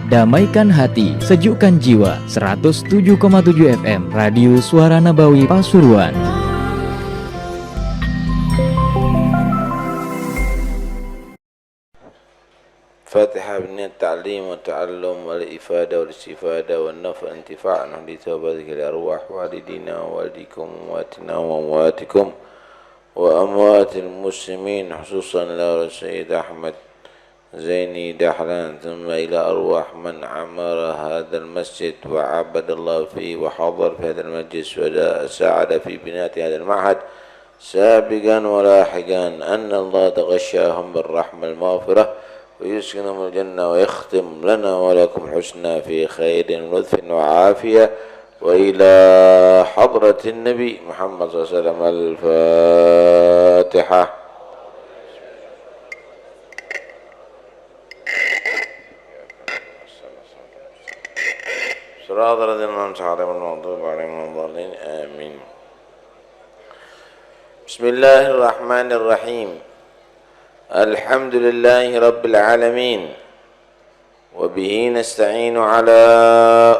Damaikan hati, sejukkan jiwa. 107,7 FM Radio Suara Nabawi Pasuruan. Fatihah bin ta'lim wa ta'allum wal ifada wal istifada wal nafa intifa'na li tawbadika li arwah walidina wa walidikum wa atina wa amwatikum wa amwatil muslimin khususan la Sayyid Ahmad Zaini Dahlan thumma ila arwah man amara hadal masjid wa abadallahu fi wa hadar fi hadal majlis wa sa'ada fi binati hadal ma'had sabiqan wa lahiqan anna Allah taghashahum birrahmah al-maghfirah ويسكنهم الجنة ويختم لنا ولكم حسنا في خير ولطف وعافية وإلى حضرة النبي محمد صلى الله عليه وسلم الفاتحة. صراط الذين أنعمت عليهم غير المغضوب عليهم ولا الضالين آمين. بسم الله الرحمن الرحيم. الحمد لله رب العالمين وبه نستعين على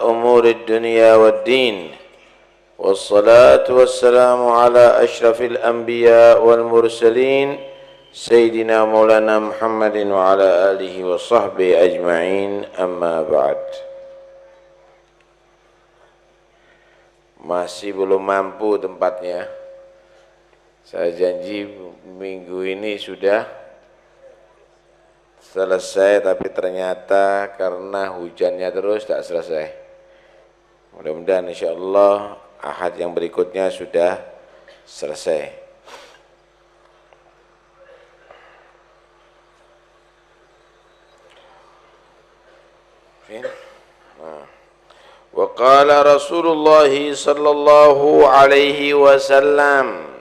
أمور الدنيا والدين والصلاة والسلام على أشرف الأنبياء والمرسلين سيدنا مولانا محمد وعلى آله وصحبه أجمعين أما بعد. Masih belum mampu tempatnya. Saya janji minggu ini sudah selesai, tapi ternyata karena hujannya terus tak selesai. Mudah-mudahan insyaallah Ahad yang berikutnya sudah selesai. Wa qala Rasulullah sallallahu alaihi wasallam,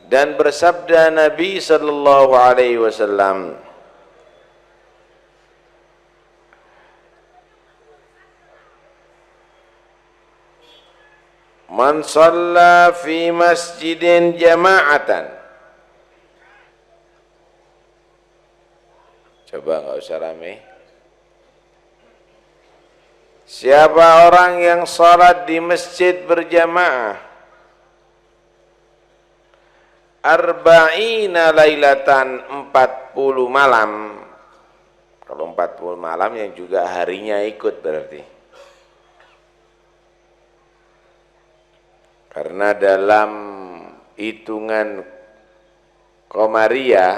dan bersabda Nabi sallallahu alaihi wasallam, man shalla fi masjidin jama'atan. Coba enggak usah rame. Siapa orang yang salat di masjid berjamaah arba'ina lailatan, 40 malam. Kalau 40 malam yang juga harinya ikut berarti. Karena dalam hitungan Qamariyah,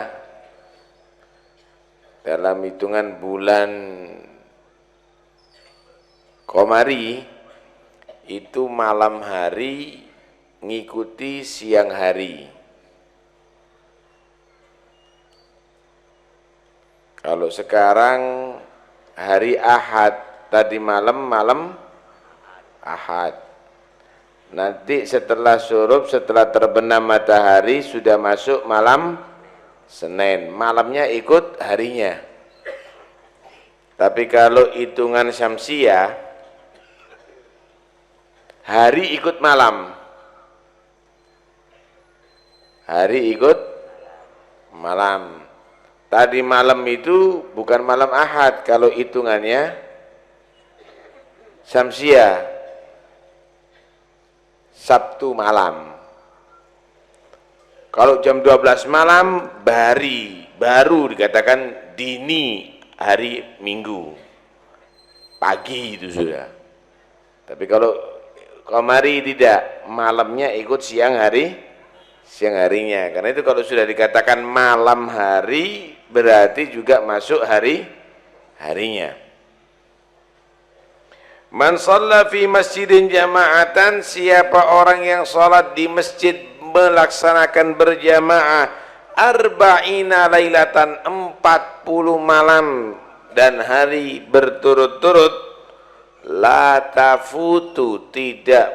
dalam hitungan bulan Qamari, itu malam hari ngikuti siang hari. Kalau sekarang hari Ahad, tadi malam Ahad. Nanti setelah syuruk, setelah terbenam matahari sudah masuk malam Senin. Malamnya ikut harinya. Tapi kalau hitungan Syamsiyah, hari ikut malam. Hari ikut malam. Tadi malam itu bukan malam Ahad kalau hitungannya Syamsiyah, Sabtu malam. Kalau jam 12 malam baru dikatakan dini hari Minggu, pagi itu sudah. Tapi kalau Qamari tidak, malamnya ikut siang harinya. Karena itu kalau sudah dikatakan malam hari berarti juga masuk harinya. Man shalla fi masjidin jama'atan, siapa orang yang salat di masjid melaksanakan berjamaah arba'ina lailatan, 40 malam dan hari berturut-turut, la tafutu, tidak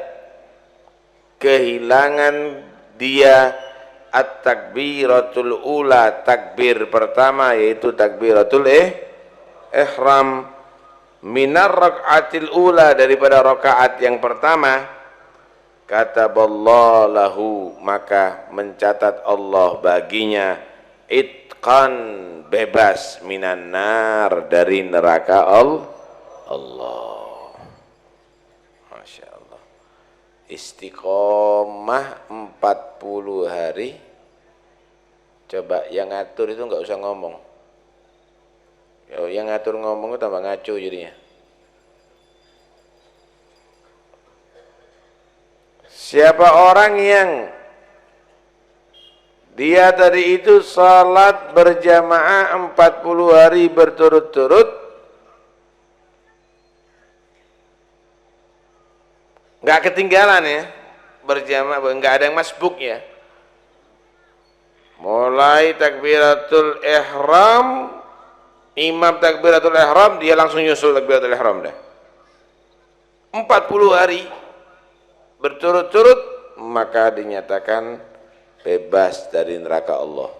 kehilangan dia at-takbiratul ula, takbir pertama, yaitu takbiratul ihram, minar rakaatil ula, daripada rakaat yang pertama, kataballahu lahu, maka mencatat Allah baginya itqan, bebas, minan nar, dari neraka Allah. Masya Allah. Istiqomah 40 hari. Coba yang ngatur itu nggak usah ngomong. Yang ngatur ngomong itu tambah ngaco jadinya. Siapa orang yang dia tadi itu salat berjamaah 40 hari berturut-turut, nggak ketinggalan ya, berjamaah, nggak ada yang masbuk ya. Mulai takbiratul ihram, imam takbiratul ihram, dia langsung nyusul takbiratul ihram dah. 40 hari berturut-turut, maka dinyatakan bebas dari neraka Allah.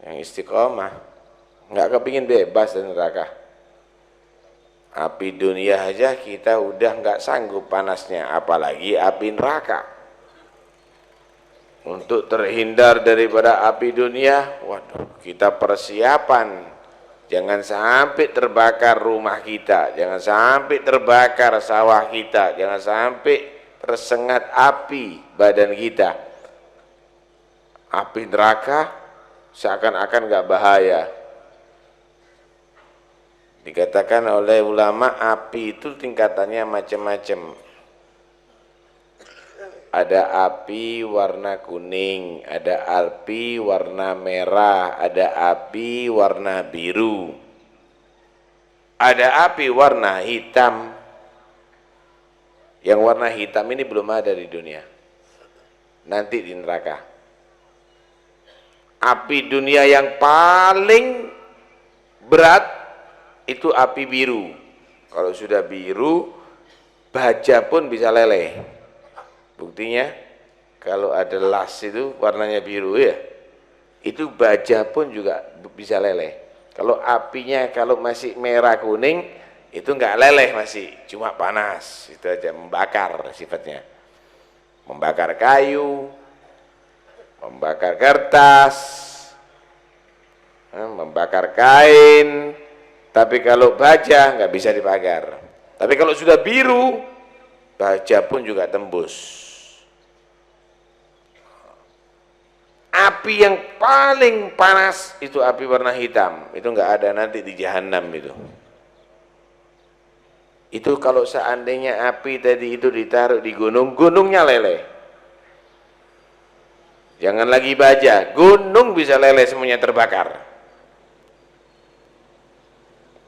Yang istiqomah nggak kepingin bebas dari neraka. Api dunia aja kita udah nggak sanggup panasnya, apalagi api neraka. Untuk terhindar daripada api dunia, waduh, kita persiapan. Jangan sampai terbakar rumah kita, jangan sampai terbakar sawah kita, jangan sampai tersengat api badan kita. Api neraka seakan-akan nggak bahaya. Dikatakan oleh ulama, api itu tingkatannya macam-macam. Ada api warna kuning, ada api warna merah, ada api warna biru, ada api warna hitam. Yang warna hitam ini belum ada di dunia, nanti di neraka. Api dunia yang paling berat itu api biru. Kalau sudah biru, baja pun bisa leleh. Buktinya kalau ada las itu warnanya biru ya, itu baja pun juga bisa leleh. Kalau apinya kalau masih merah kuning, itu enggak leleh, masih cuma panas, itu aja, membakar sifatnya. Membakar kayu, membakar kertas, membakar kain. Tapi kalau baja nggak bisa dibakar. Tapi kalau sudah biru, baja pun juga tembus. Api yang paling panas itu api warna hitam, itu nggak ada nanti di jahanam itu. Itu kalau seandainya api tadi itu ditaruh di gunung, gunungnya leleh. Jangan lagi baja, gunung bisa leleh semuanya terbakar.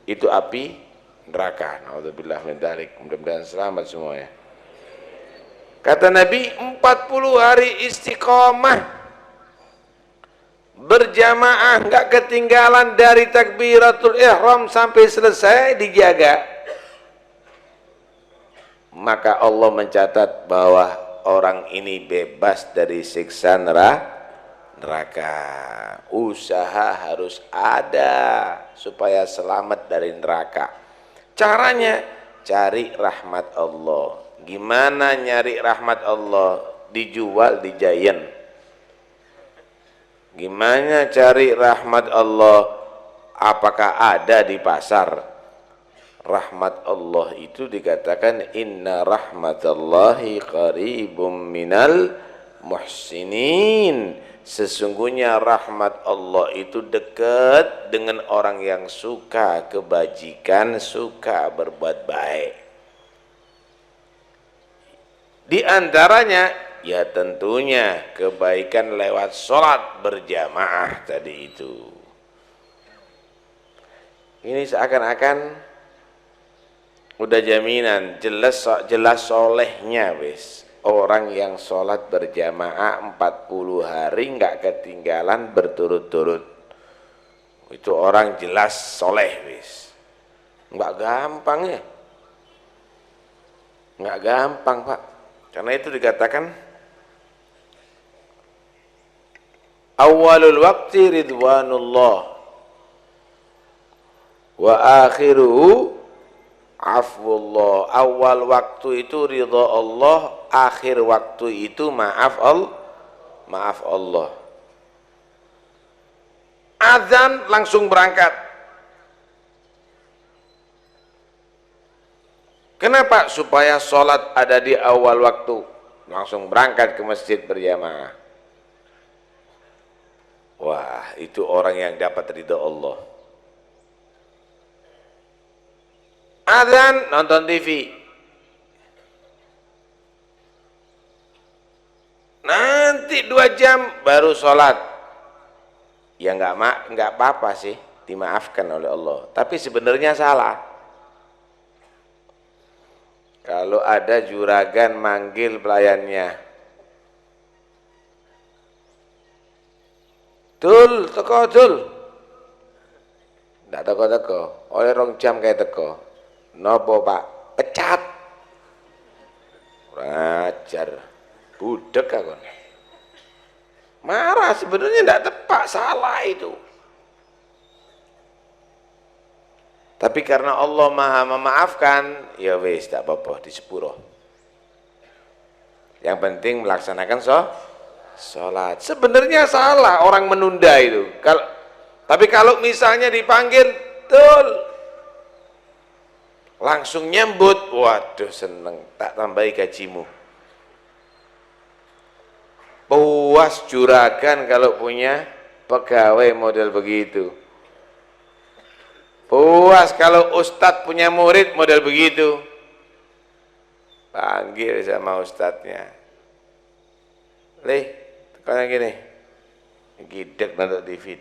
Itu api neraka. Naudzubillah min dzalik. Mudah-mudahan selamat semuanya. Kata Nabi, 40 hari istiqomah berjamaah, nggak ketinggalan dari takbiratul ihram sampai selesai, dijaga. Maka Allah mencatat bahwa orang ini bebas dari siksa neraka. Usaha harus ada supaya selamat dari neraka. Caranya cari rahmat Allah. Gimana nyari rahmat Allah? Dijual di Giant. Gimana cari rahmat Allah? Apakah ada di pasar? Rahmat Allah itu dikatakan inna rahmatallahi qaribum minal muhsinin. Sesungguhnya rahmat Allah itu dekat dengan orang yang suka kebajikan, suka berbuat baik. Di antaranya ya tentunya kebaikan lewat sholat berjamaah tadi itu. Ini seakan-akan udah jaminan, jelas solehnya wis. Orang yang sholat berjamaah 40 hari nggak ketinggalan berturut-turut, itu orang jelas soleh wis. Nggak gampang ya, nggak gampang Pak. Karena itu dikatakan awalul waqti ridwanullah wa akhiruhu afwullah. Awal waktu itu ridha Allah, akhir waktu itu maaf Allah. Azan langsung berangkat. Kenapa? Supaya sholat ada di awal waktu, langsung berangkat ke masjid berjamaah. Wah, itu orang yang dapat ridha Allah. Azan, nonton TV. Nanti 2 jam baru sholat. Ya nggak apa-apa sih, dimaafkan oleh Allah. Tapi sebenarnya salah. Kalau ada juragan manggil pelayannya, Dul, teko Dul. Nggak teko-teko, oleh 2 jam kayak teko. Nopo Pak? Pecat. Rajar, budek aku. Marah, sebenarnya tidak tepat, salah itu. Tapi karena Allah Maha memaafkan, ya wis tak apa-apa, di sepuro. Yang penting melaksanakan sholat. Sebenarnya salah orang menunda itu. Tapi kalau misalnya dipanggil, Tul, langsung nyambut, waduh seneng, tak tambahi gajimu. Puas juragan kalau punya pegawai model begitu. Puas kalau ustadz punya murid model begitu. Panggil sama ustadznya. Leh, tekan gini. Gidek nonton TV.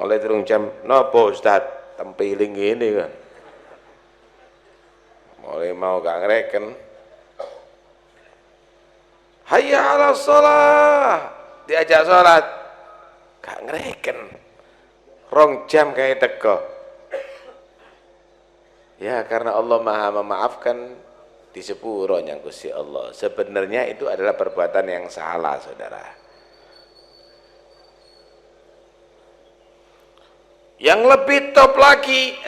Oleh 3 jam, nopo ustadz? Tempiling gini kan. Mulai mau gak ngereken. Hayya ala sholat, diajak sholat, gak ngereken. 2 jam kayak teko. Ya karena Allah Maha memaafkan, di sepuro yang Gusti Allah. Sebenarnya itu adalah perbuatan yang salah, saudara. Yang lebih top lagi,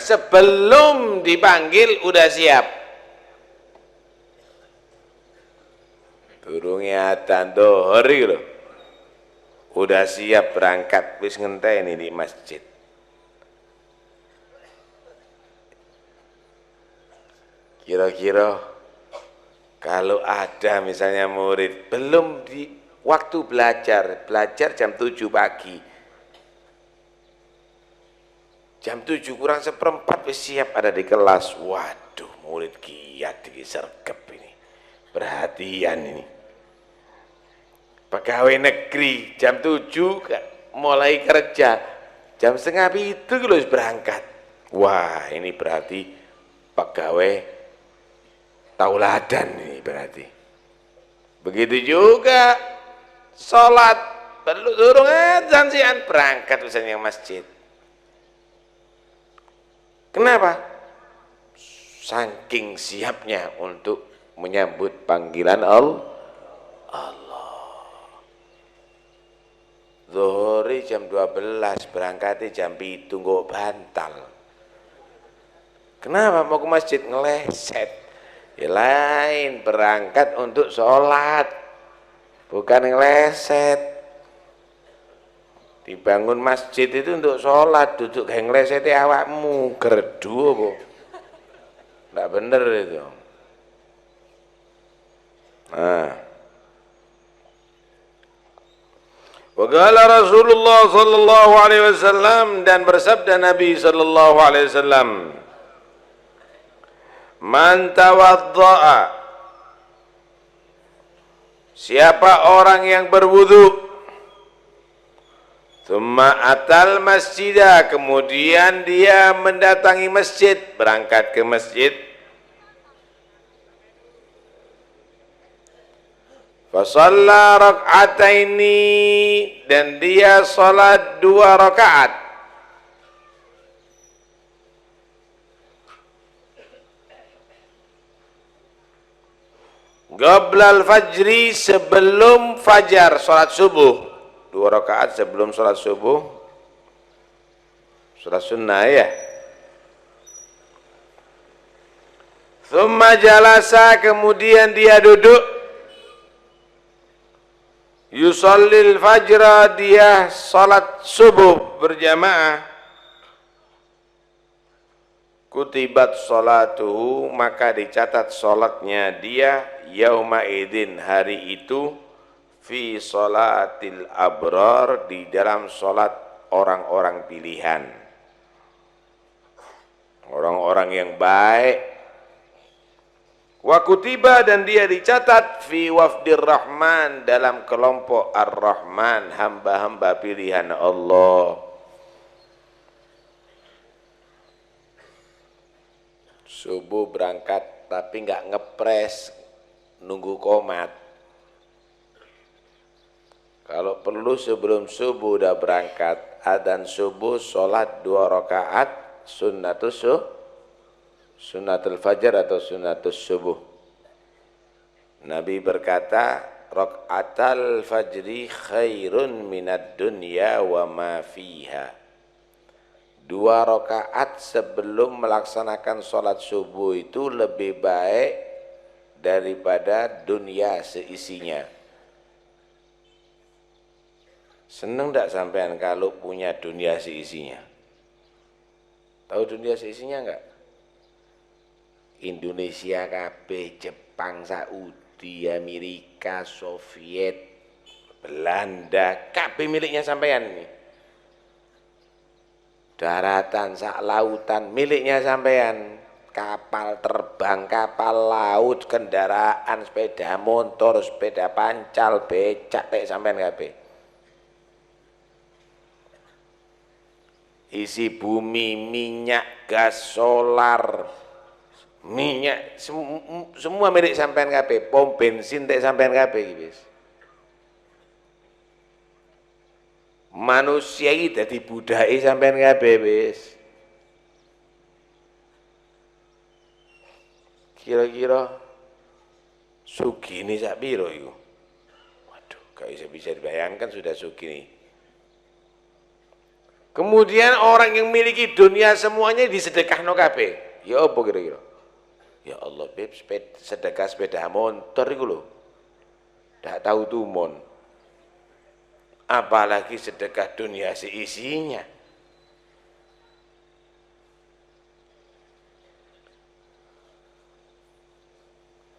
sebelum dipanggil udah siap. Durungnya adzan dhuhur lho. Udah siap berangkat, wis ngenteni di masjid. Kira-kira kalau ada misalnya murid belum di waktu belajar jam 7 pagi, jam 7 kurang seperempat wis siap ada di kelas. Waduh, murid giat disergep ini, perhatian ini. Pegawai negeri jam 7 mulai kerja, jam 6:30 harus berangkat. Wah, ini berarti pegawai tauladan ini berarti. Begitu juga sholat, perlu durung adzan sian berangkat misalnya masjid. Kenapa? Saking siapnya untuk menyambut panggilan Allah. Zuhuri jam 12, berangkatnya jam 7 nggo bantal. Kenapa mau ke masjid? Ngeleset. Ya lain, berangkat untuk sholat, bukan ngeleset. Dibangun masjid itu untuk sholat, duduk kayak ngeleset awakmu, gerdu apa? Nggak bener itu. Nah, waqala Rasulullah sallallahu alaihi wasallam, dan bersabda Nabi sallallahu alaihi wasallam, man tawadda'a, siapa orang yang berwudu, tsumma atal masjidah, kemudian dia mendatangi masjid, berangkat ke masjid, fa shalla rak'ataini, dan dia salat 2 rakaat, qablal fajri, sebelum fajar, salat subuh, 2 rakaat sebelum salat subuh, salat sunnah ya. Tsumma jalasa, kemudian dia duduk. Yusallil fajra, dia salat subuh berjamaah. Kutibat salatuhu, maka dicatat salatnya dia yauma idin, hari itu, fi salatil abrar, di dalam salat orang-orang pilihan, orang-orang yang baik. Wa kutiba, dan dia dicatat fi wafdir rahman, dalam kelompok ar-rahman, hamba-hamba pilihan Allah. Subuh berangkat tapi nggak ngepres, nunggu komat. Kalau perlu sebelum subuh udah berangkat, adzan subuh, sholat 2 rakaat sunnatul fajar atau sunnatus subuh. Nabi berkata, rakaatal fajri khairun minad dunya wa ma fiha. 2 rakaat sebelum melaksanakan sholat subuh itu lebih baik daripada dunia seisinya. Seneng enggak sampean kalau punya dunia seisinya? Tahu dunia seisinya enggak? Indonesia kabeh, Jepang, Saudi, Amerika, Soviet, Belanda, kabeh miliknya sampean ini. Daratan, sak lautan miliknya sampean. Kapal terbang, kapal laut, kendaraan, sepeda motor, sepeda pancal, becak, tek sampean kabeh. Isi bumi, minyak, gas, solar, minyak, semua milik sampean kabeh. Pom bensin tek sampean kabeh iki wis. Manusia iki dadi budake sampean kabeh wis. Kira-kira sugih sak piro iku? Waduh, gak bisa dibayangkan sudah sugih. Kemudian orang yang memiliki dunia semuanya disedekahno kabeh. Ya apa kira-kira? Ya Allah, Beb, sedekah sepeda motor iku lho. Ndak tahu tumon. Apalagi sedekah dunia seisinya.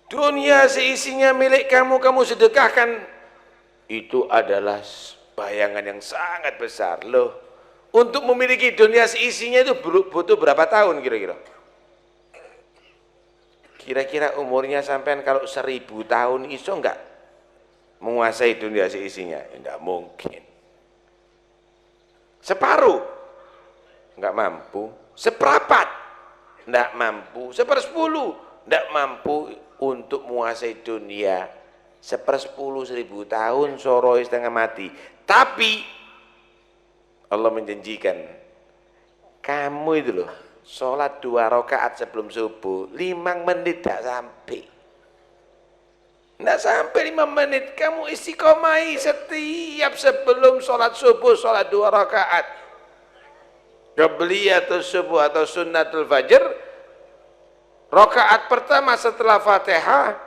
Dunia seisinya milik kamu, kamu sedekahkan. Itu adalah bayangan yang sangat besar loh. Untuk memiliki dunia seisinya itu butuh berapa tahun kira-kira? Kira-kira umurnya sampean kalau 1000 tahun iso enggak menguasai dunia seisinya? Enggak mungkin. Separuh enggak mampu, seperempat enggak mampu, 1/10 enggak mampu untuk menguasai dunia. 1/10 1000 tahun soroi setengah mati. Tapi Allah menjanjikan, kamu itu loh, sholat 2 rakaat sebelum subuh, 5 menit tidak sampai. Tidak sampai 5 menit, kamu istiqomai setiap sebelum sholat subuh, sholat 2 rakaat. Qabliyatul subuh atau sunnatul fajar, rakaat pertama setelah Fatihah,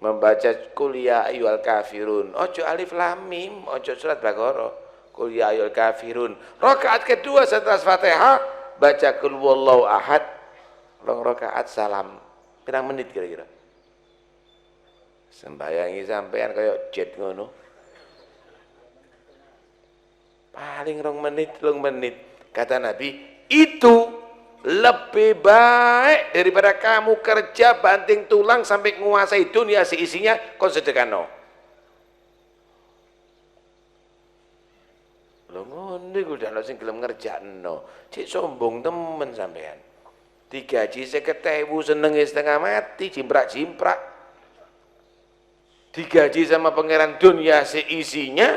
membaca Qul ya ayyuhal kafirun, ojo alif lam mim, ojo surat Baqarah. Qul ya ayyuhal kafirun. Rakaat kedua setelah Fatihah baca Qul huwallahu ahad. 2 rakaat salam. Pirang menit kira-kira? Sembayangi sampean kaya jet ngono. Paling 2 menit, 2 menit. Kata Nabi, itu lebih baik daripada kamu kerja banting tulang sampai menguasai dunia seisinya, kon sedekahno. Lho ngono iku udah sing gelem ngerjakno. Cek sombong temen sampean. Digaji 50.000 senenge setengah mati, jimprak-jimprak. Digaji sama pangeran dunia seisinya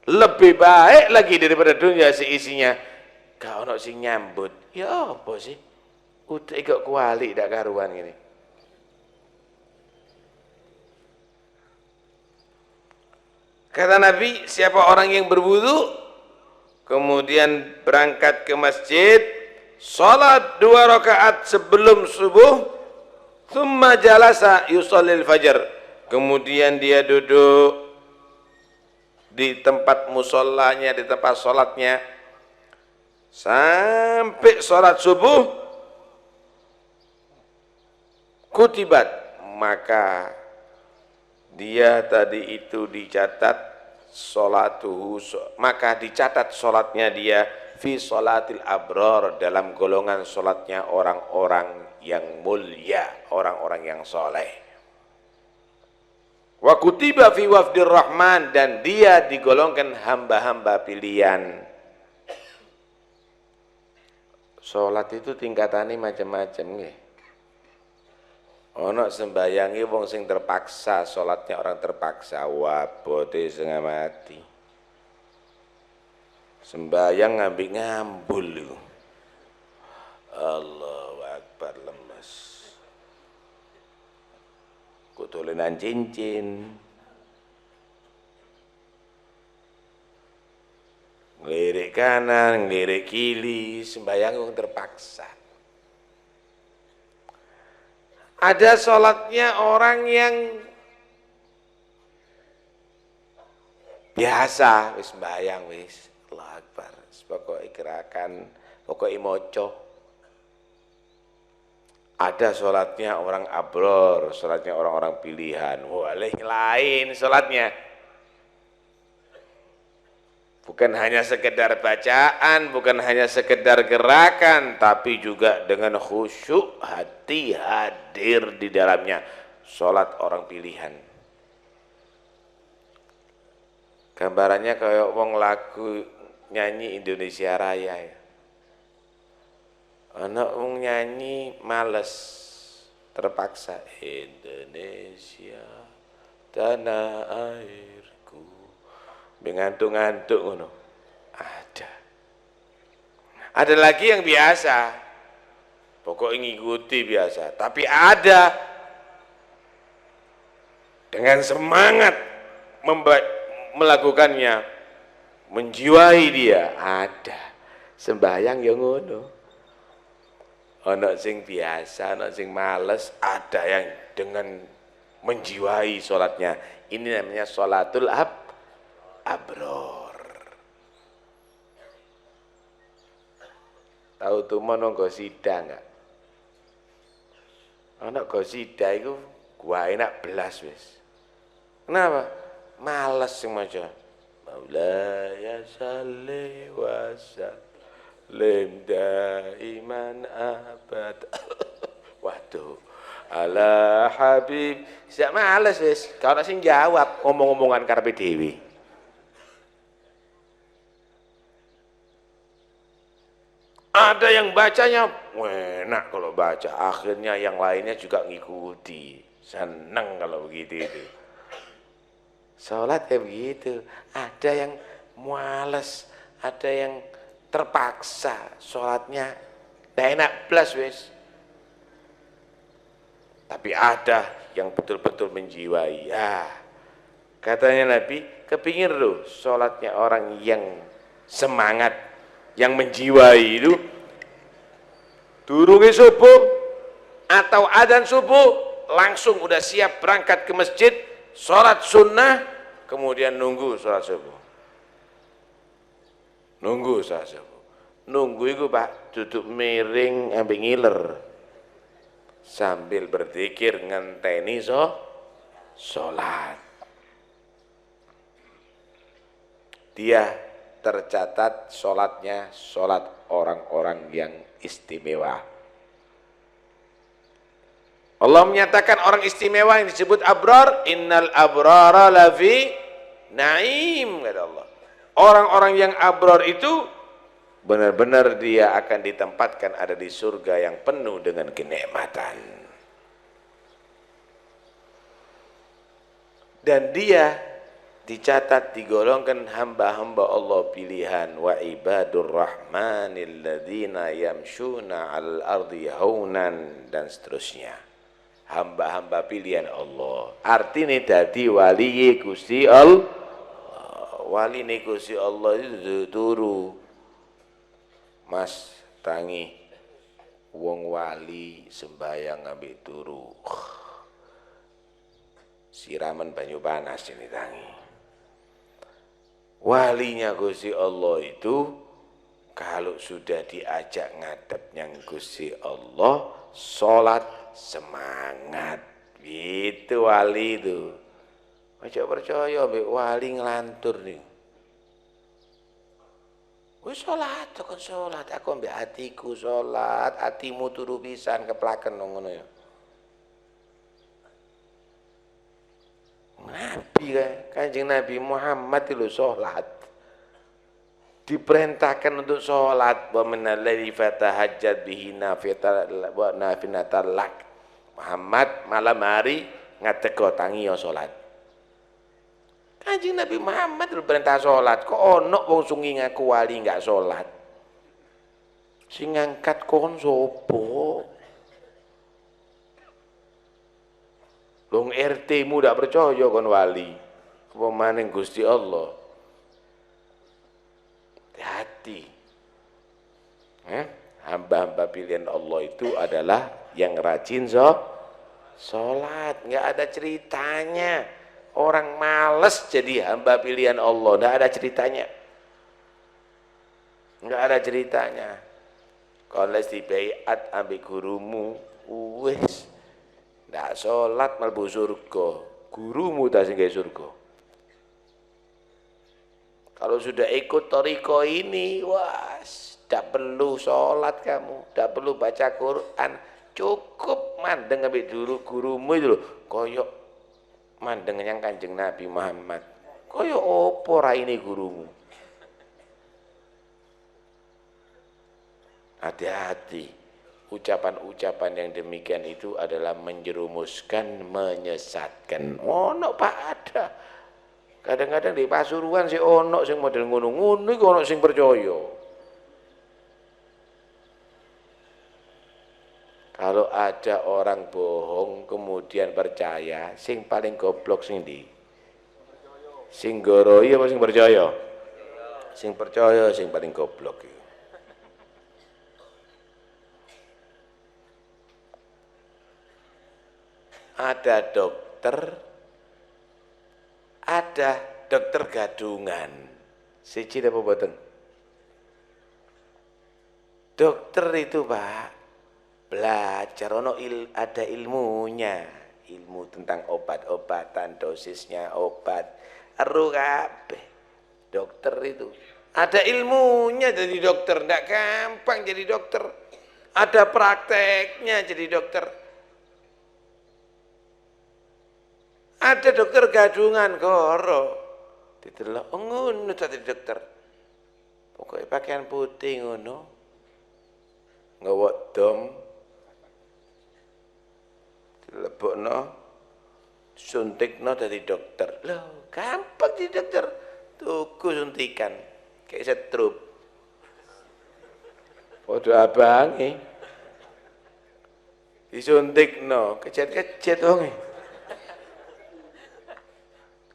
lebih baik lagi daripada dunia seisinya. Gak ono sing nyambut. Ya apa sih? Udah kok kuali dak karuan ngene. Kata Nabi, siapa orang yang berwudu kemudian berangkat ke masjid, salat 2 rakaat sebelum subuh, thumma jalasa yusallil fajar, kemudian dia duduk di tempat musallanya, di tempat salatnya sampai salat subuh, kutibat, maka dia tadi itu dicatat salatuhu, maka dicatat salatnya dia fi salatil abrar, dalam golongan salatnya orang-orang yang mulia, orang-orang yang soleh. Wa kutiba fi wafdir rahman, dan dia digolongkan hamba-hamba pilihan. Salat itu tingkatannya macam-macam nggih. Ono sembayangi wong sing terpaksa, salatnya orang terpaksa, wabote setengah mati. Sembayang ngambil ngambul itu. Allahu Akbar, lemes. Kutulinan cincin. Ngelirik kanan, ngelirik kiri, sembayang wong terpaksa. Ada sholatnya orang yang biasa, wis sembayang wis, Allahu Akbar, pokoknya gerakan, pokoknya moco. Ada sholatnya orang abror, sholatnya orang-orang pilihan, boleh lain sholatnya. Bukan hanya sekedar bacaan, bukan hanya sekedar gerakan, tapi juga dengan khusyuk hati hadir di dalamnya. Sholat orang pilihan. Gambarannya kayak wong lagu nyanyi Indonesia Raya ya. Anak wong nyanyi males, terpaksa. Indonesia tanah airku, ngantuk-ngantuk ngono. Ada lagi yang biasa, pokoknya ngikuti biasa, tapi ada dengan semangat melakukannya, menjiwai dia. Ada sembahyang yang ngono. Ono sing biasa, ono sing males, ada yang dengan menjiwai sholatnya. Ini namanya sholatul abror. Tahu tuh mono gosida enggak? Anak gosida itu gua enak belas wis. Kenapa? Males sing maca. Maulaya shalli wa sallim daiman abad. Waduh. Ala habib. Sak males wis. Kalau sing jawab ngomong-ngomongan karepe dhewe. Ada yang bacanya enak kalau baca, akhirnya yang lainnya juga ngikuti, senang kalau begitu itu. Sholat kayak begitu, ada yang males, ada yang terpaksa, sholatnya tidak enak plus wis. Tapi ada yang betul-betul menjiwai. Ya, katanya Nabi, kepingin loh sholatnya orang yang semangat, yang menjiwai itu, durungi subuh atau adzan subuh langsung udah siap berangkat ke masjid, sholat sunnah, kemudian nunggu sholat subuh. Nunggu sholat subuh. Nunggu itu Pak, duduk miring ambil ngiler, sambil berzikir ngenteni sholat. Dia tercatat sholatnya sholat orang-orang yang istimewa. Allah menyatakan orang istimewa yang disebut abrar, innal abrara lafi naim, kata Allah. Orang-orang yang abrar itu benar-benar dia akan ditempatkan ada di surga yang penuh dengan kenikmatan. Dan dia dicatat digolongkan hamba-hamba Allah pilihan, wa ibadur rahmanil ladzina yamshuna 'alal ardi haunan, dan seterusnya. Hamba-hamba pilihan Allah. Artinya dadi wali Gusti Allah. Wali Gusti Allah itu turu. Mas tangi wong wali sembayang ngambil turu siraman banyu panas ini tangi. Walinya Gusti Allah itu kalau sudah diajak ngadep yang Gusti Allah, sholat semangat. Gitu wali itu. Aja percaya mbek wali ngelantur nih. Wis sholat, kon sholat, aku mbek hatiku sholat, hatimu turu pisan keplaken ngono ya. Nabi Kanjeng Nabi Muhammad itu sholat. Diperintahkan untuk sholat wa minal laili fatahajjat bihi nafilatan lak. Muhammad malam hari ngateko tangi ya sholat. Kanjeng Nabi Muhammad perintah sholat. Kok ono wong sungi ngaku wali enggak sholat? Sing ngangkat kon sopo? Wong RT-mu ndak percaya kon wali. Apa maning Gusti Allah? Hati. Hamba-hamba pilihan Allah itu adalah yang rajin sholat. Nggak ada ceritanya. Orang males jadi hamba pilihan Allah. Nggak ada ceritanya. Nggak ada ceritanya. Kalau di bayat ambil gurumu, wes. Nggak sholat malbu surga. Gurumu tak singgah surga. Kalau sudah ikut toriko ini, wah, tidak perlu sholat kamu, tidak perlu baca Quran, cukup mandeng ambil dulu gurumu itu loh, koyok mandeng yang Kanjeng Nabi Muhammad, koyok opo ini gurumu. Hati-hati, ucapan-ucapan yang demikian itu adalah menjerumuskan, menyesatkan. Oh, no, Pak ada. Kadang-kadang di Pasuruan sih ono sing model ngono-ngono iku ono sing percaya. Kalau ada orang bohong kemudian percaya, sing paling goblok sing ndi? Sing goroi apa sing percaya? Sing percaya sing paling goblok iki. Ada dokter gadungan. Siji apa boten? Dokter itu, Pak, belajar ada ilmunya, ilmu tentang obat-obatan, dosisnya obat. Eru kabeh. Dokter itu ada ilmunya jadi dokter, ndak gampang jadi dokter. Ada prakteknya jadi dokter. Ada dokter gadungan koro, ditelok ngono tadi dokter. Pokoknya pakaian putih ngono, nggawa dom, dilebokno, suntikno dari dokter. Loh, gampang jadi dokter. Tuku suntikan, kayak setrup. Padha abange. Disuntikno, kejet-kejet wonge.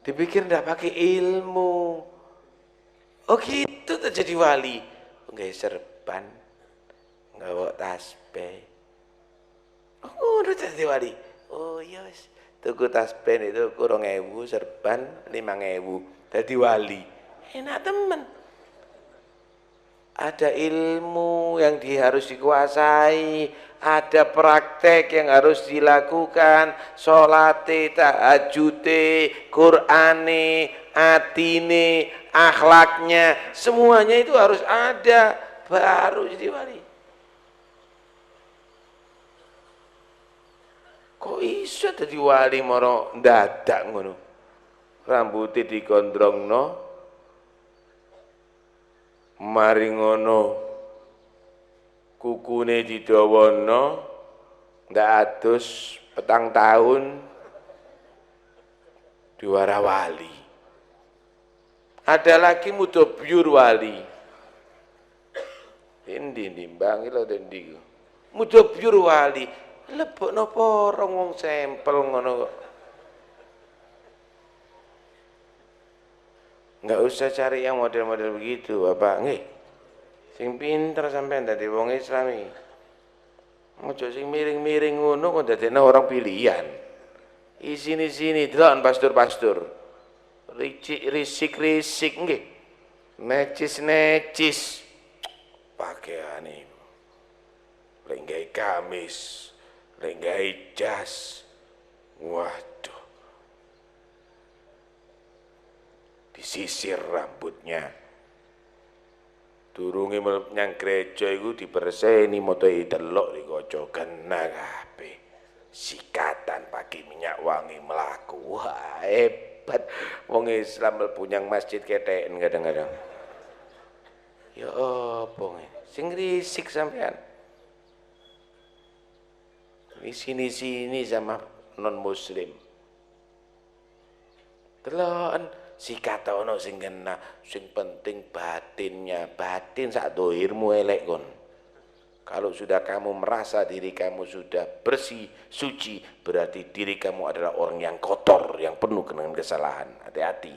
Dipikir ndak pakai ilmu. Oh gitu terjadi wali. Nggak serban, nggawa tasbih. Oh udah jadi wali. Oh iya wis. Tuku tasbih itu 2.000, serban 5.000. Jadi wali. Enak temen. Ada ilmu yang harus dikuasai, ada praktek yang harus dilakukan, sholate, tahajute, Qur'ane, atine, akhlaknya, semuanya itu harus ada, baru jadi wali. Kok iso jadi wali moro ndadak ngono? Rambutnya digondrongno, mari ngono kukune didawana ndak adus 4 tahun diwara wali. Ada lagi mudobyur wali. Endi nimbang lho endi. Mudobyur wali, lebokno porong wong sampel ngono kok. Enggak usah cari yang model-model begitu, Bapak. Nggih. Sing pinter sampean dadi wong Islami. Ojo sing miring-miring ngono kok dadekno orang pilihan. Isini-sini delok pastur-pastur. Risik-risik nggih. Necis-necis. Pakaiane. Lek gawe gamis, lek gawe jas. Waduh. Disisir rambutnya. Durunge nyang gereja iku diberseni motoe delok dikaca kena kabeh. Sikatan pakai minyak wangi melaku. Wah, hebat. Wong Islam mlebu nyang masjid keteken kadang-kadang. Ya apa sing risik sampean. Di sini-sini sama non muslim. Deloken sikat ono sing kena, sing penting batinnya. Batin sak dohirmu elek kon. Kalau sudah kamu merasa diri kamu sudah bersih, suci, berarti diri kamu adalah orang yang kotor, yang penuh dengan kesalahan. Hati-hati.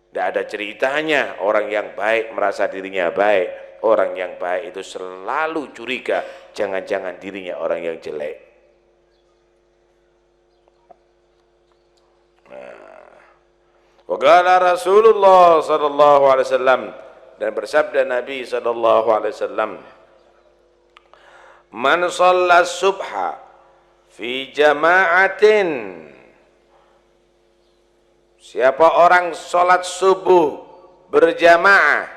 Tidak ada ceritanya orang yang baik merasa dirinya baik. Orang yang baik itu selalu curiga, jangan-jangan dirinya orang yang jelek. Waqala Rasulullah sallallahu alaihi wasallam, dan bersabda Nabi sallallahu alaihi wasallam, man shalla subha fi jama'atin, siapa orang salat subuh berjamaah,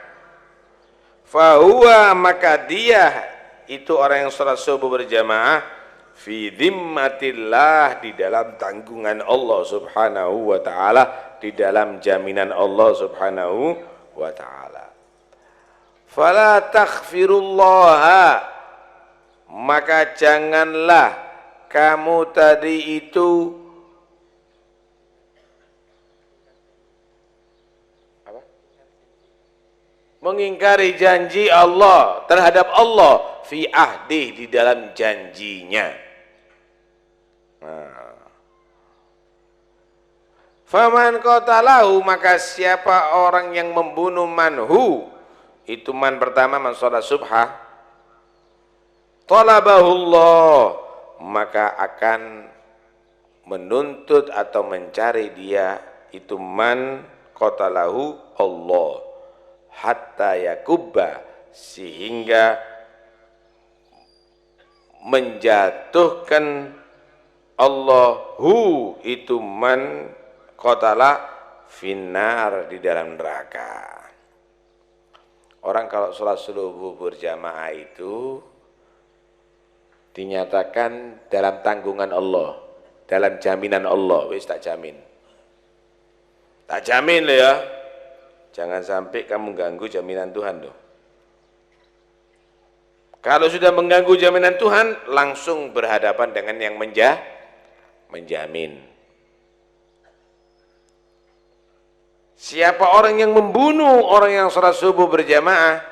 fahuwa, maka dia itu orang yang salat subuh berjamaah, fi dhimmatillah, di dalam tanggungan Allah subhanahu wa ta'ala, di dalam jaminan Allah subhanahu wa ta'ala. Fala taghfirullaha, maka janganlah kamu tadi itu mengingkari janji Allah terhadap Allah fi ahdi, di dalam janjinya. Faman qatalahu, maka siapa orang yang membunuh manhu, itu man pertama man sholat subha, talabahullah, maka akan menuntut atau mencari dia itu man qatalahu Allah, hatta yakubba, sehingga menjatuhkan Allahu itu man qatala finnar, di dalam neraka. Orang kalau sholat subuh berjamaah itu dinyatakan dalam tanggungan Allah, dalam jaminan Allah. Wis tak jamin, tak jamin loh ya. Jangan sampai kamu ganggu jaminan Tuhan loh. Kalau sudah mengganggu jaminan Tuhan, langsung berhadapan dengan yang menjamin. Siapa orang yang membunuh orang yang sholat subuh berjamaah,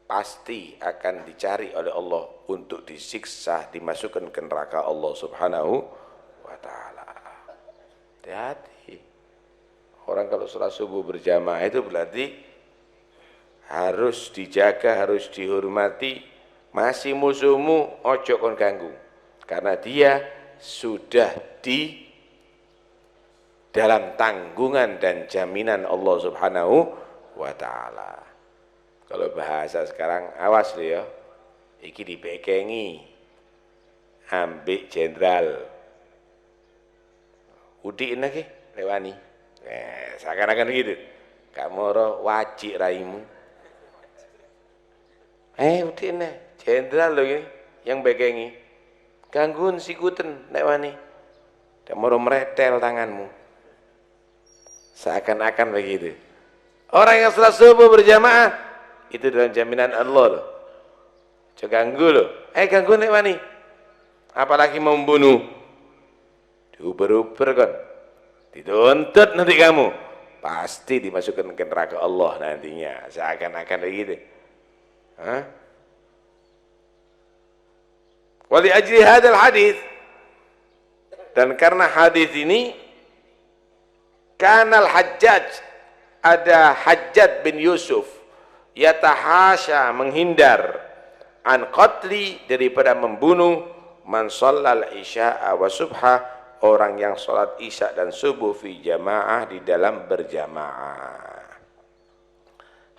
pasti akan dicari oleh Allah untuk disiksa, dimasukkan ke neraka Allah subhanahu wa ta'ala. Hati-hati. Orang kalau sholat subuh berjamaah itu berarti harus dijaga, harus dihormati. Masih musuhmu, ojo kon ganggu, karena dia sudah di dalam tanggungan dan jaminan Allah subhanahu wa ta'ala. Kalau bahasa sekarang, awas lo ya, iki dibekengi ambik jenderal udiin lagi lewani. Seakan-akan gitu, kamu wajib raimu. Udiin jenderal lo ini yang bekengi, gangguan sikuten lewani, kamu meretel tanganmu. Seakan-akan begitu. Orang yang sholat subuh berjamaah itu dalam jaminan Allah loh. Jangan ganggu loh. Ganggu nek wani. Apalagi membunuh. Diuber-uber kan. Dituntut nanti kamu. Pasti dimasukkan ke neraka Allah nantinya. Seakan-akan begitu. Wali ajli hadal hadis, dan karena hadis ini, kanal Hajjaj, ada Hajjaj bin Yusuf, yatahasya, menghindar, an qatli, daripada membunuh, man shallal isya'a wa subha, orang yang salat isya dan subuh fi jamaah, di dalam berjamaah.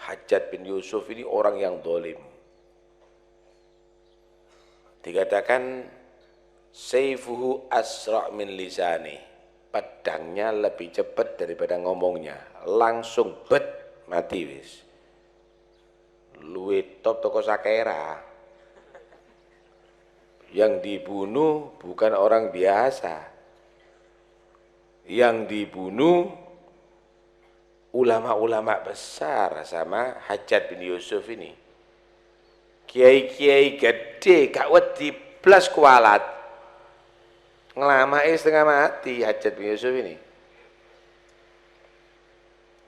Hajjaj bin Yusuf ini orang yang zalim. Dikatakan sayfuhu asra' min lisani, pedangnya lebih cepat daripada ngomongnya, langsung bet mati wis. Luwih top toko sakera. Yang dibunuh bukan orang biasa. Yang dibunuh ulama-ulama besar sama Hajjaj bin Yusuf ini. Kiai-kiai gede gak wedi blas kualat. Ngelamai setengah mati Hajjaj bin Yusuf ini.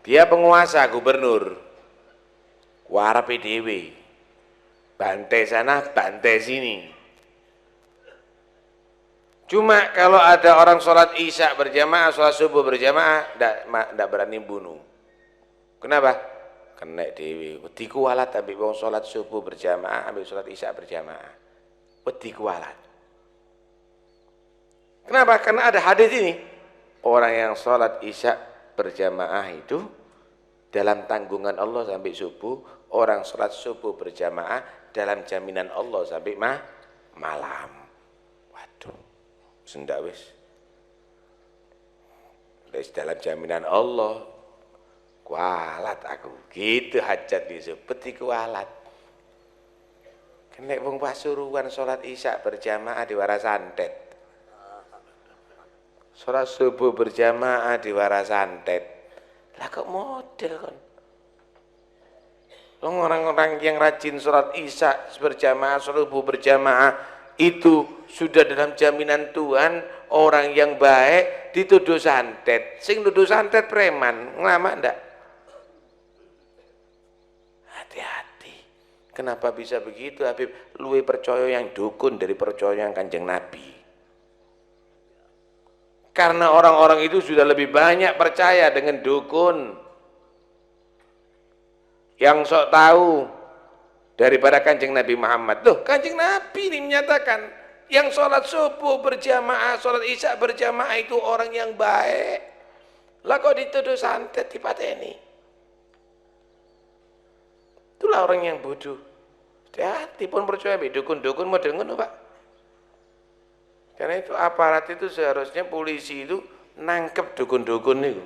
Dia penguasa, gubernur. Warepe dhewe. Bantai sana, bantai sini. Cuma kalau ada orang sholat isya berjamaah, sholat subuh berjamaah, ndak berani bunuh. Kenapa? Kena dewi. Wedi kualat ambil wong sholat subuh berjamaah, ambil sholat isya berjamaah. Wedi kualat. Kenapa? Karena ada hadis ini. Orang yang sholat isya berjamaah itu dalam tanggungan Allah sampai subuh. Orang sholat subuh berjamaah dalam jaminan Allah sampai malam. Waduh, sendak wis. Dalam jaminan Allah. Kualat aku, gitu Hajjaj Yusuf, peti kualat. Kena wong Pasuruan sholat isya berjamaah di Warasantet, sholat subuh berjamaah di Warasantet. Lah kok model kan? Orang-orang yang rajin sholat isya berjamaah, sholat subuh berjamaah itu sudah dalam jaminan Tuhan. Orang yang baik dituduh santet, sing nuduh santet preman, ngelama ndak? Hati-hati. Kenapa bisa begitu Habib? Luwe percaya yang dukun dari percaya yang Kanjeng Nabi. Karena orang-orang itu sudah lebih banyak percaya dengan dukun yang sok tahu daripada Kanjeng Nabi Muhammad. Loh, Kanjeng Nabi ini menyatakan yang sholat subuh berjamaah, sholat isya berjamaah itu orang yang baik. Lah kok dituduh santet dipateni? Itulah orang yang bodoh. Hati-hati pun percaya dukun-dukun model ngono, Pak. Karena itu aparat itu seharusnya polisi itu nangkep dukun-dukun itu.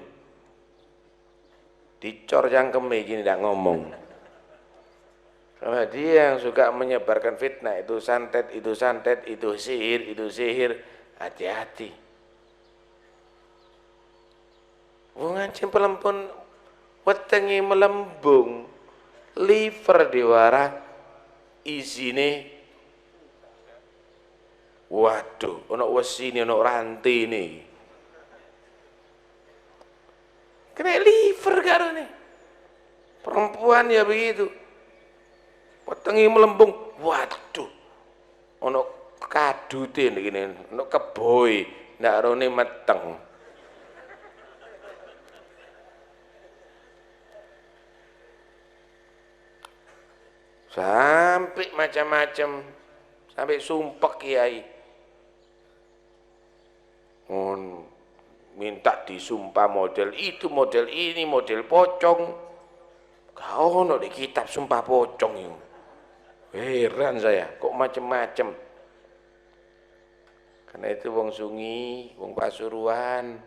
Dicor jangkeme gini ndak ngomong. Karena dia yang suka menyebarkan fitnah, itu santet, itu sihir, hati-hati. Wong ngancem pelempun wetengi melembung, liver diwara isine. Waduh, ono wesine, ono ranti ini. Kena liver karo nih. Perempuan ya begitu. Wetengi melembung, waduh, ono kadute ngene, ono keboy, ndak rone meteng. Sampai macam-macam, sampai sumpek kiai. Minta disumpah model itu, model ini, model pocong. Kau ono di kitab sumpah pocong itu. Heran saya, kok macam-macam. Karena itu wong Sungi, wong Pasuruan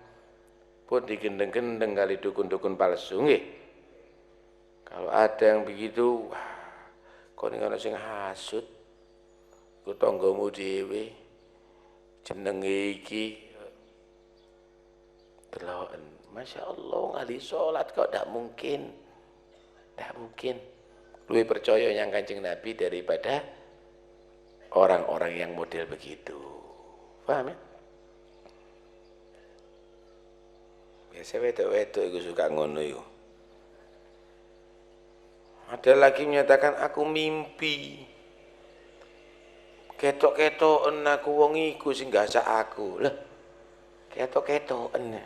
pun digendeng-gendeng kali dukun-dukun palsu nggih. Kalau ada yang begitu, wah, kok ning ana sing hasud. Ku tanggamu dhewe jenenge iki deloken. Masya Allah, ngali sholat kok tidak mungkin. Tidak mungkin. Lebih percaya yang Kanjeng Nabi daripada orang-orang yang model begitu. Paham ya? Biasa wedok-wedok itu suka ngono itu. Ada lagi menyatakan aku mimpi. Ketok-ketoken aku wong iku sing gasak aku. Lah, ketok-ketoken.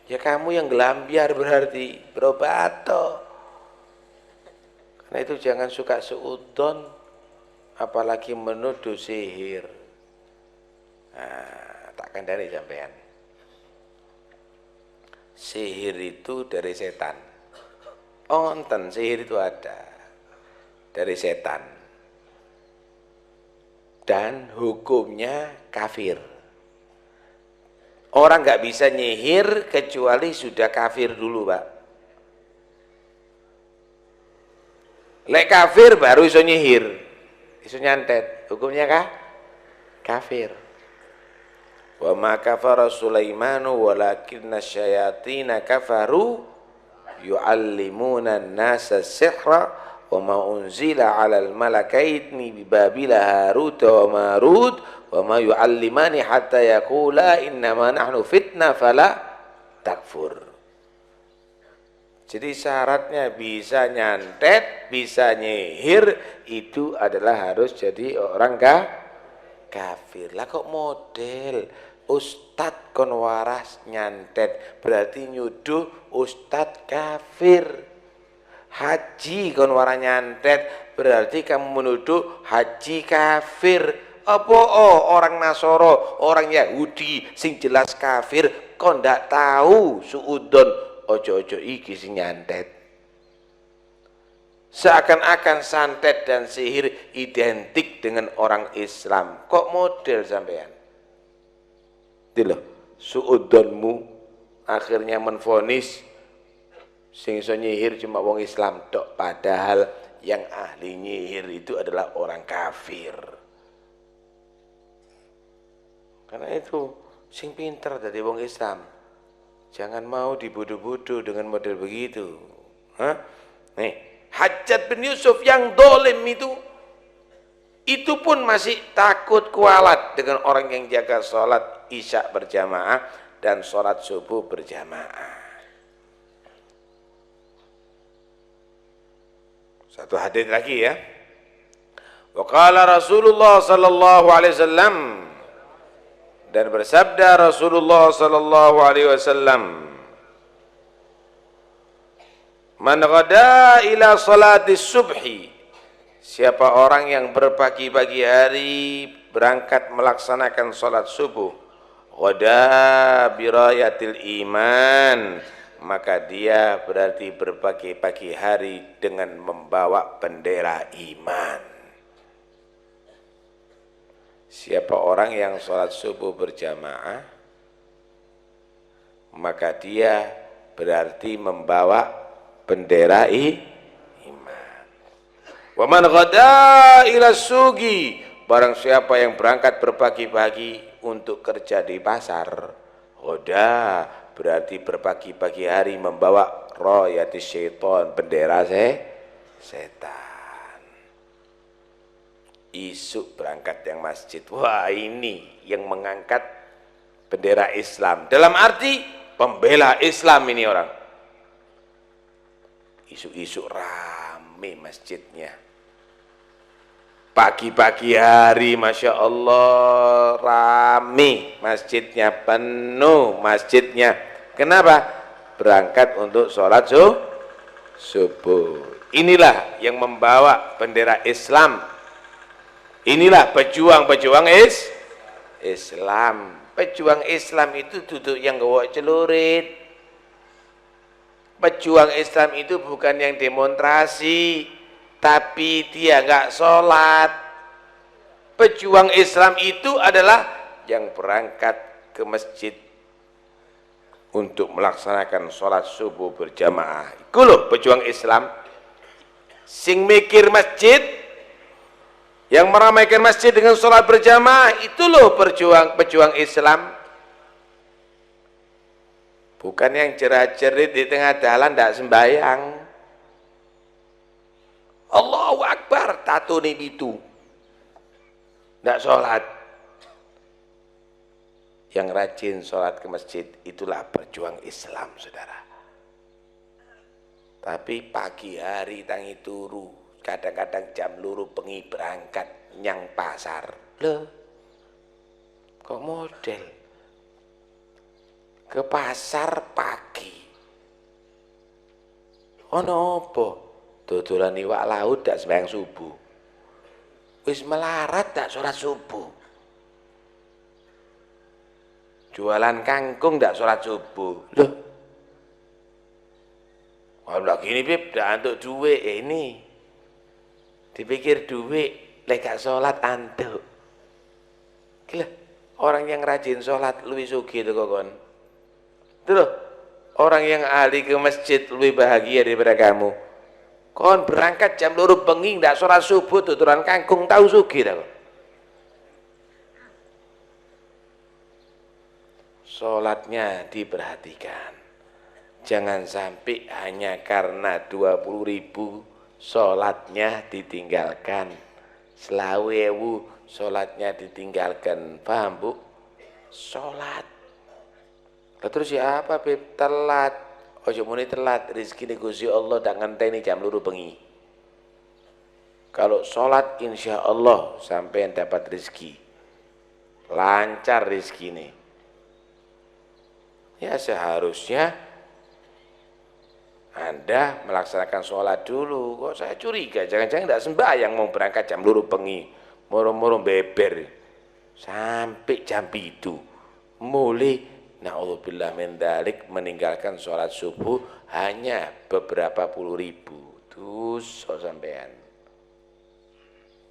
Ya kamu yang gelambiar berarti, berobat toh. Karena itu jangan suka suudzon. apalagi menuduh sihir. Nah, tak kandani sampean. Sihir itu dari setan. Onten sihir itu ada dari setan. Dan hukumnya kafir. Orang nggak bisa nyihir kecuali sudah kafir dulu, Pak. Lek kafir baru iso nyihir, iso nyantet. Hukumnya kah? Kafir. Wa ma kafara Sulaimanu walakinna syayatina kafaru yu'allimuna an-nasa sihra wa ma unzila 'alal malakaini bi Babila Harut wa Marut wa ma yu'allimani hatta yaqula innama nahnu fitnah fala takfur. Jadi syaratnya bisa nyantet, bisa nyihir, itu adalah harus jadi orang kafir. Lah kok model ustad kon waras nyantet, berarti nyuduh ustad kafir. Haji kon waras nyantet, berarti kamu menuduh haji kafir. Apa orang Nasoro, orang Yahudi sing jelas kafir kon ndak tahu suudon ojo-ojo iki sing nyantet. Seakan-akan santet dan sihir identik dengan orang Islam. Kok model sampean? Itu loh, suudonmu akhirnya menvonis sing iso nyihir cuma wong Islam tok, padahal yang ahli nyihir itu adalah orang kafir. Karena itu sing pinter dari wong Islam. Jangan mau dibodoh-bodoh dengan model begitu. Hah? Nih, Hajjaj bin Yusuf yang dolim itu pun masih takut kualat dengan orang yang jaga sholat isya berjamaah dan sholat subuh berjamaah. Satu hadis lagi ya. Wa qala Rasulullah sallallahu alaihi wasallam, dan bersabda Rasulullah sallallahu alaihi wasallam, man ghada ila salati subhi, siapa orang yang berpagi-pagi hari berangkat melaksanakan salat subuh, ghada birayatil iman, maka dia berarti berpagi-pagi hari dengan membawa bendera iman. Siapa orang yang sholat subuh berjamaah, maka dia berarti membawa bendera iman. Wa man ghada ila sugi, barang siapa yang berangkat berpagi-pagi untuk kerja di pasar, ghada berarti berpagi-pagi hari membawa rayatis syaitan, bendera setan. Isuk berangkat yang masjid, wah ini yang mengangkat bendera Islam, dalam arti pembela Islam ini orang. Isuk-isuk rame masjidnya, pagi-pagi hari Masya Allah rame masjidnya, penuh masjidnya. Kenapa? Berangkat untuk sholat subuh. Inilah yang membawa bendera Islam. Inilah pejuang-pejuang Islam. Pejuang Islam itu duduk yang gawa celurit. Pejuang Islam itu bukan yang demonstrasi, tapi dia enggak sholat. Pejuang Islam itu adalah yang berangkat ke masjid untuk melaksanakan sholat subuh berjamaah. Itu loh pejuang Islam. Sing mikir masjid, yang meramaikan masjid dengan sholat berjamaah, itu loh pejuang Islam. Bukan yang jerat-jerit di tengah jalan tidak sembahyang. Allahu Akbar, tato nih itu tidak sholat. Yang rajin sholat ke masjid, itulah pejuang Islam, saudara. Tapi pagi hari tangi turu, kadang-kadang jam luru bengi berangkat nyang pasar. Loh, kok model ke pasar pagi? Ono apa? Dodolan iwak laut dak sembahyang subuh. Wis melarat tak sholat subuh. Jualan kangkung tak sholat subuh. Loh. Kalau gini Bib, dak antuk duit ini. Dipikir duit, lek gak sholat antuk. Gila, orang yang rajin sholat lebih sugih itu kon. Tuh, orang yang ahli ke masjid lebih bahagia daripada kamu. Kon berangkat jam 2 bengi ndak sholat subuh tuturan kangkung tahu sugih dah. Sholatnya diperhatikan. Jangan sampai hanya karena 20.000 sholatnya ditinggalkan. 20.000 sholatnya ditinggalkan. Paham Bu? Sholat. Terus ya apa Beb? Telat. Ojo muni telat, rezeki ini Gusti Allah tak ngenteni jam 2 bengi. Kalau sholat insya Allah sampai dapat rezeki. Lancar rezeki ini. Ya seharusnya Anda melaksanakan sholat dulu. Kok saya curiga, jangan-jangan tidak sembahyang mau berangkat jam 2 bengi. Moro-moro beber. Sampai jam itu. Mulai na'udzubillah min dzalik meninggalkan sholat subuh hanya beberapa puluh ribu. Dosa sampean.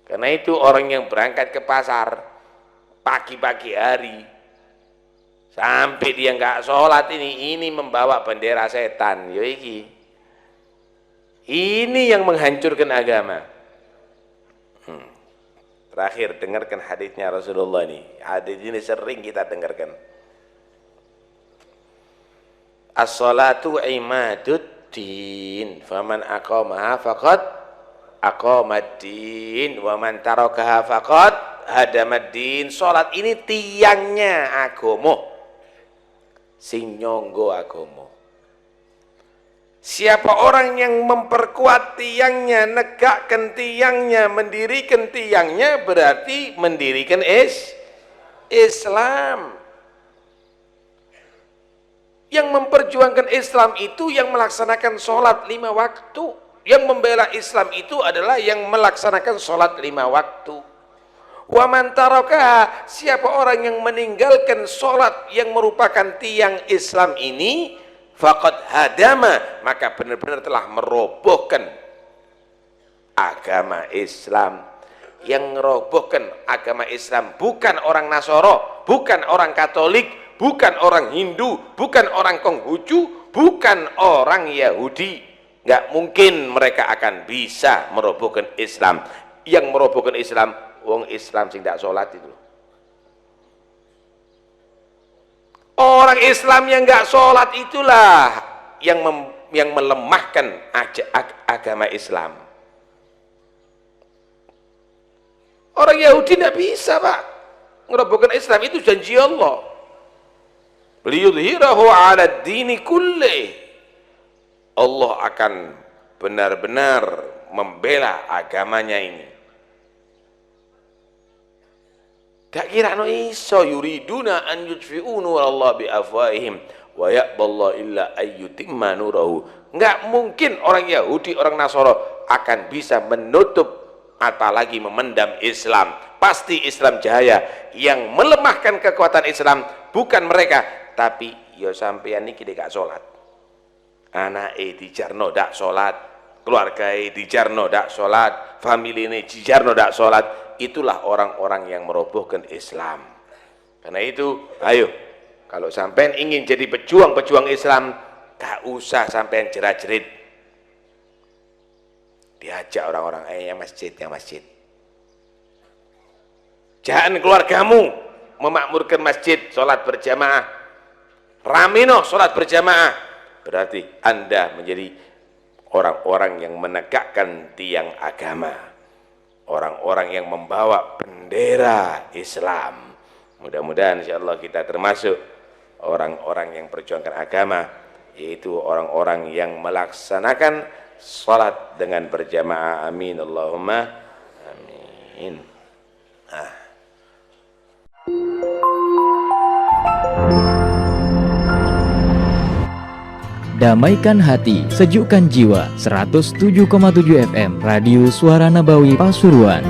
Karena itu orang yang berangkat ke pasar pagi-pagi hari sampai dia nggak sholat ini membawa bendera setan. Yo iki. Ini yang menghancurkan agama. Terakhir dengarkan hadisnya Rasulullah ini. Hadis ini sering kita dengarkan. As-salatu imaduddin faman aqamaha faqad aqamaddin wa man tarakaha faqad hadamaddin. Salat ini tiangnya agama, sing nyonggo agama. Siapa orang yang memperkuat tiangnya, negakkan tiangnya, mendirikan tiangnya, berarti mendirikan Islam. Yang memperjuangkan Islam itu yang melaksanakan sholat 5 waktu. Yang membela Islam itu adalah yang melaksanakan sholat 5 waktu. Wa man tarakaha, siapa orang yang meninggalkan sholat yang merupakan tiang Islam ini, faqad hadama, maka benar-benar telah merobohkan agama Islam. Yang merobohkan agama Islam bukan orang Nasoro, bukan orang Katolik, bukan orang Hindu, bukan orang Konghucu, bukan orang Yahudi. Nggak mungkin mereka akan bisa merobohkan Islam. Yang merobohkan Islam, wong Islam sing tidak sholat itu. Orang Islam yang nggak sholat itulah yang melemahkan agama Islam. Orang Yahudi tidak bisa Pak merobohkan Islam, itu janji Allah. Liyudhirahu 'ala dini kullih. Allah akan benar-benar membela agamanya ini. Tak kira no iso yuriduna an yutfi'u nurallah bi afwahihim wa ya'ballahu illa ayyutimma nurahu. Enggak mungkin orang Yahudi, orang Nasara akan bisa menutup apalagi memendam Islam. Pasti Islam jaya. Yang melemahkan kekuatan Islam bukan mereka, tapi yo sampeyan niki gak salat. Anake dijarno dak salat, keluargae dijarno dak salat, familine dijarno dak salat. Itulah orang-orang yang merobohkan Islam. Karena itu, ayo kalau sampean ingin jadi pejuang-pejuang Islam, gak usah sampean jerat-jerit. Diajak orang-orang yang masjid. Jangan keluargamu memakmurkan masjid, sholat berjamaah. Ramino sholat berjamaah. Berarti Anda menjadi orang-orang yang menegakkan tiang agama. Orang-orang yang membawa bendera Islam. Mudah-mudahan insyaallah kita termasuk orang-orang yang perjuangkan agama, yaitu orang-orang yang melaksanakan salat dengan berjamaah. Amin Allahumma amin. Damaikan hati, sejukkan jiwa. 107,7 FM Radio Suara Nabawi Pasuruan.